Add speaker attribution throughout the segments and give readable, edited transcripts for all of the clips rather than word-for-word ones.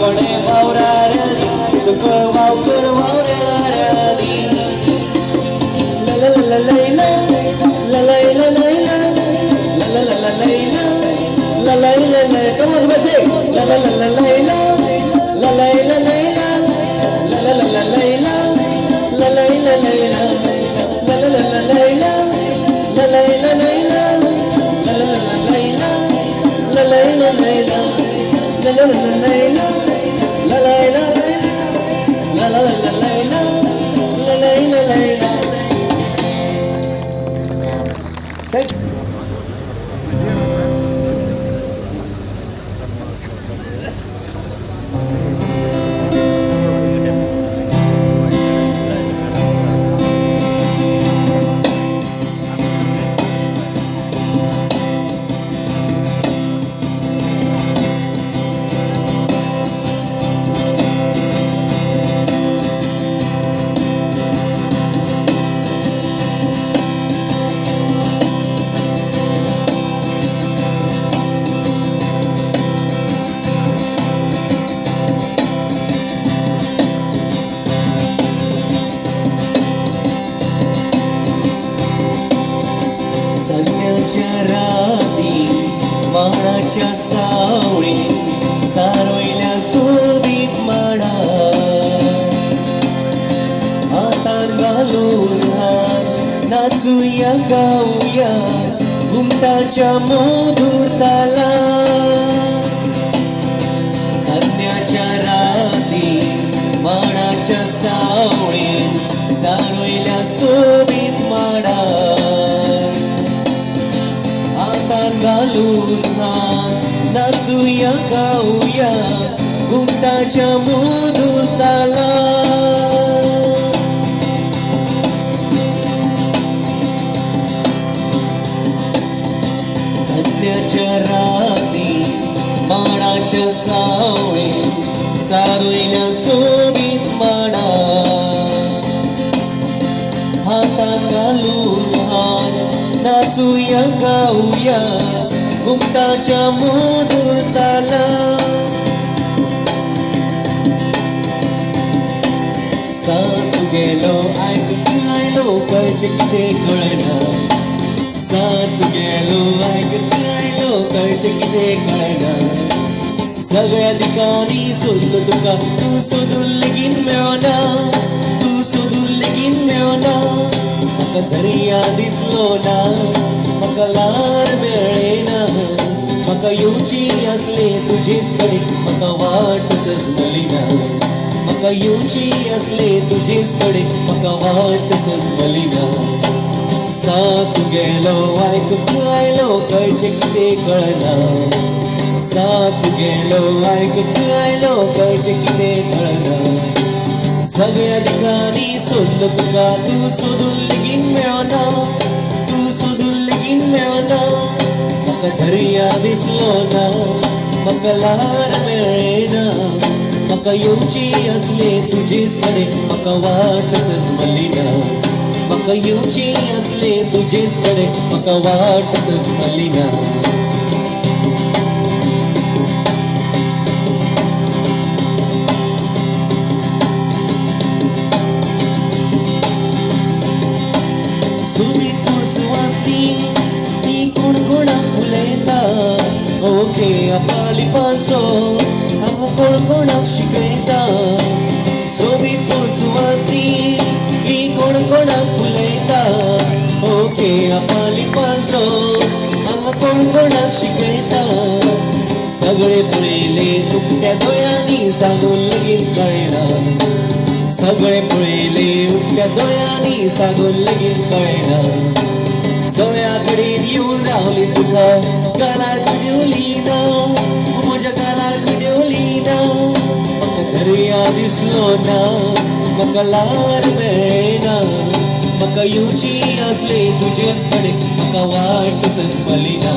Speaker 1: वावणे वावरारली सकळ वावकर वावरारली ला ला ला लैला ला लैला लैला ला ला ला लैला ला लैला लैला come on बसे ला ला ला लैला ला लैला लैला ला ला ला लैला ला लैला लैला ला ला ला लैला ला लैला लैला ला ला ला लैला ला लैला लैला ला ला ला लैला ला लैला लैला ला ला ला लैला ला लैला लैला Thank you. संध्याच्या राती माडाच्या सावळी सारोयल्या सोबीत माडा हातान घालून हात नाचूया गाऊया घुमटाच्या मधुर ताला संध्याच्या राती माडाच्या सावळी सारोयल्या सोबीत माडा घालून नाचूया गाऊया घुमटाच्या मधुर ताला संध्याच्या राती माडाच्या सावळी सारोयल्या सोबीत माडा हातात घालून नाचूया गाऊया घुमटाच्या मधुर ताला साथ गेलो ऐकत आयलो कळचे किती कळना साथ गेलो ऐकत आयलो कळचे किती कळना सगळ्या ठिकाणी सोडलो तुका तू सोडून लेगीन मेळना तू सोडून लेगीन मेळना म्हाका दर्या दिसलो ना म्हाका लार मेळ्ळेना म्हाका येवची असले तुजेच कडेन म्हाका वाट सजमली ना म्हाका येवची असले तुजेच कडेन म्हाका वाट सजमली ना साथ गेलो आयकूंक आयलो कळचें कितें कळना साथ गेलो आयकूंक आयलो कळचें कितें कळना सगळ्या ठिकाणी सोडलो तुका तू सोदून लेगीन मेळना तू सोदून लेगीन मेळना म्हाका दर्या दिसलो ना म्हाका लार मेळ्ळेना म्हाका येवची असले तुजेच कडेन म्हाका वाट सजमली ना म्हाका येवची असले तुजेच कडेन म्हाका वाट सजमली ना ओके आपली पांचो आम कोण कोणाक शिकयता सोबीत सुवाती ही कोण कोणाक फुलयता ओके आपली पांचो आम कोण कोणाक शिकयता सगळे पळयले उक्त्या दोळ्यांनी सांगून लगीन कळना सगळे पळयले उक्त्या दोळ्यांनी सांगून लगीन कळना दोळ्या कडेन येवन रावली तुका गालार कुदेवली ना म्हज्या गालार कुदेवली ना म्हाका दर्या दिसलो ना म्हाका लार मेळ्ळेना म्हाका येवची असले तुजेच कडेन म्हाका वाट सजमली ना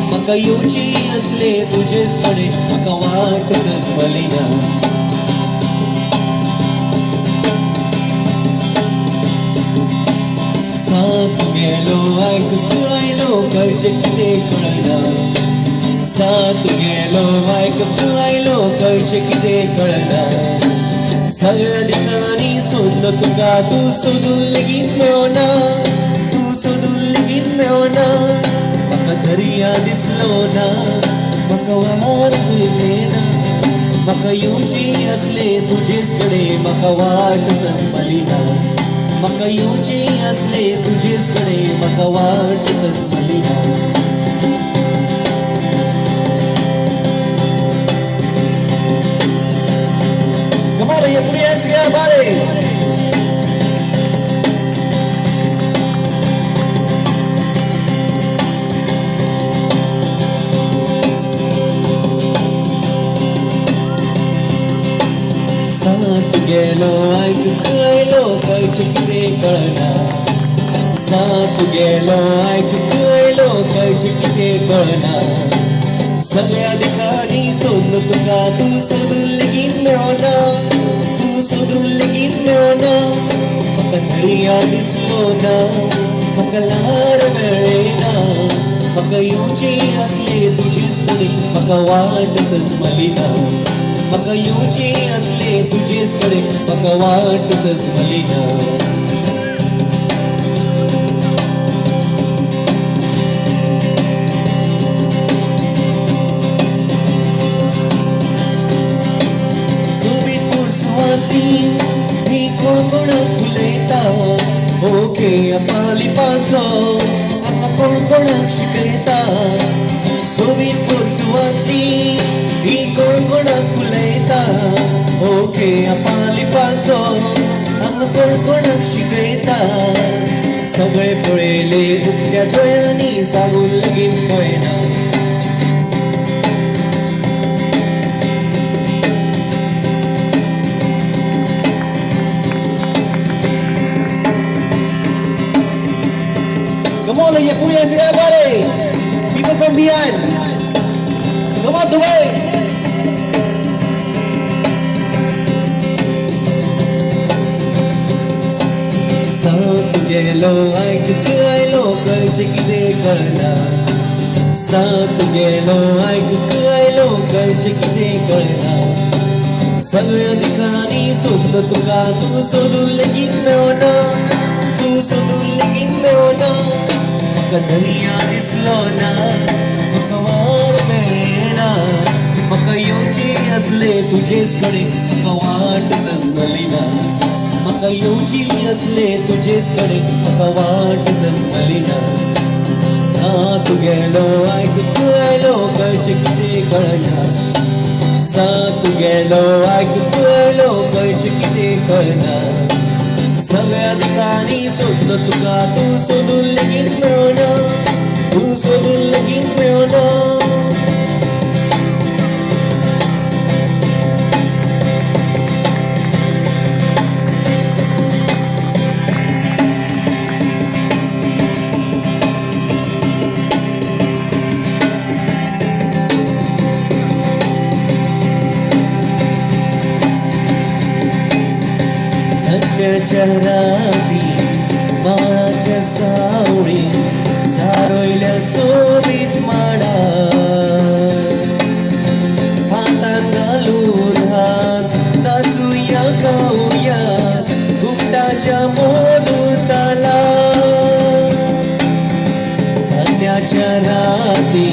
Speaker 1: म्हाका येवची असले तुजेच कडेन म्हाका वाट सजमली ना साथ गेलो ऐकूंक आयलो कळचें कितें कळना साथ गेलो ऐकत आयलो कळचे कितें कळना सगळ्या दिकांनी सोदलो तुका तू सोदून लेगीत मेळना तू सोदून लेगीत मेळना म्हाका दर्या दिसलो ना म्हाका वार फुललेना म्हाका येवची असले तुजेच कडेन म्हाका वाट सजमली ना म्हाका येवची असले तुजेच कडेन म्हाका वाट सजमली ना Come on, you please get buddy. साथ गेलो ऐकत आयलो कळचे कितें कळना साथ गेलो ऐकत आयलो कळचे कितें कळना सगळ्या दिकांनी सोदलो तुका तू सोदून लेगीत मेळना तू सोदून लेगीत मेळना म्हाका दर्या दिसलो ना म्हाका ल्हार मेळ्ळेना म्हाका येवची असले तुजेच कडेन म्हाका वाट सजमली ना म्हाका येवची असले तुजेच कडेन म्हाका वाट सजमली ना मी कोण कोणाक फुलयता ओके आपली पांचो आतां कोण कोणाक शिकयता सोबीत पोरसुवाती ही कोण कोणाक फुलयता ओके आपली पांचो आतां कोण कोणाक शिकयता सगळे पळयले उक्त्या दोळ्यांनी सांगून लेगीत कळना Come on, you put your hands everybody. People from behind. Come on, Dubai. साथ गेलो ऐकत आयलो कळचे कितें कळना साथ गेलो ऐकत आयलो कळचे कितें कळना सगळ्या दिकांनी सोदलो तुका तू सोदून लेगीत मेळना तू सोदून लेगीत मेळना म्हाका दर्या दिसलो ना म्हाका वार मेळ्ळेना म्हाका येवची असले तुजेच कडेन म्हाका वाट सजमली ना म्हाका येवची असले तुजेच कडेन म्हाका वाट सजमली ना साथ गेलो ऐकत आयलो कळचे कितें कळना साथ गेलो ऐकत आयलो कळचे कितें कळना सगळ्या दिकांनी सोदलो तुका तू सोदून लेगीत मेळना तू सोदून लेगीत मेळना सगळ्याच्या राती माळाच्या सावळीत झारोयल्या सोबीत माडा हातान घालून हात नाचूया गाऊया घुमटाच्या मधुर ताला सगळ्याच्या राती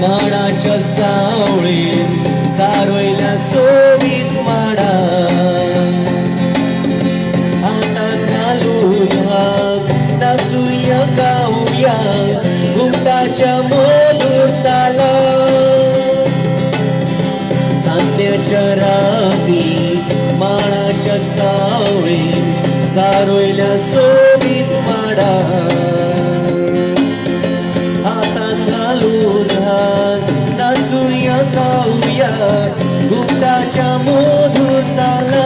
Speaker 1: माळाच्या सावळीत झारोयल्या सोबीत माडा नाचूया गाऊया घुमटाच्या मधुर ताला चांदण्याच्या राती माळाच्या सावळीत सारोयल्या सोबीत माडा हातान घालून हात नाचूया गाऊया घुमटाच्या मधुर ताला